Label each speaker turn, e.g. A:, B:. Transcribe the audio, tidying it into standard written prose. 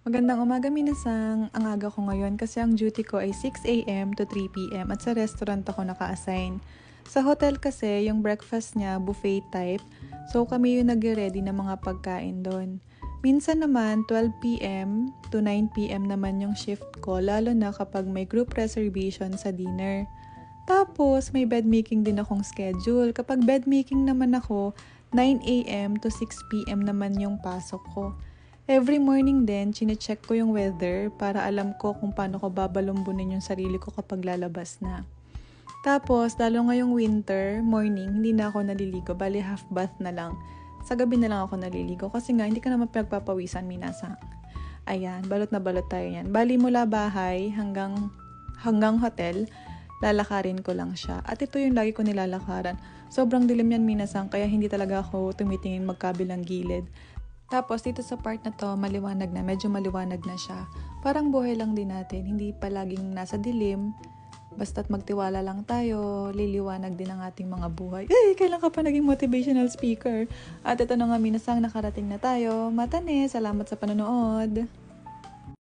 A: Magandang umaga minasang, ang aga ko ngayon kasi ang duty ko ay 6 a.m. to 3 p.m. at sa restaurant ako naka-assign. Sa hotel kasi, yung breakfast niya buffet type, so kami yung nagre-ready ng mga pagkain doon. Minsan naman 12 p.m. to 9 p.m. naman yung shift ko, lalo na kapag may group reservation sa dinner. Tapos, may bed making din akong schedule. Kapag bed making naman ako, 9 a.m. to 6 p.m. naman yung pasok ko. Every morning din, chinecheck ko yung weather para alam ko kung paano ko babalumbunin yung sarili ko kapag lalabas na. Tapos, lalo ngayong winter, morning, hindi na ako naliligo. Bali, half bath na lang. Sa gabi na lang ako naliligo kasi nga, hindi ka naman pinagpapawisan, minasang. Ayan, balot na balot tayo yan. Bali mula bahay hanggang hotel, lalakarin ko lang siya. At ito yung lagi ko nilalakaran. Sobrang dilim yan minasang, kaya hindi talaga ako tumitingin magkabilang gilid. Tapos dito sa part na to, maliwanag na, medyo maliwanag na siya. Parang buhay lang din natin, hindi palaging nasa dilim. Basta't magtiwala lang tayo, liliwanag din ang ating mga buhay. Kailan ka pa naging motivational speaker? At ito na nga minasang, nakarating na tayo. Matane, salamat sa panonood!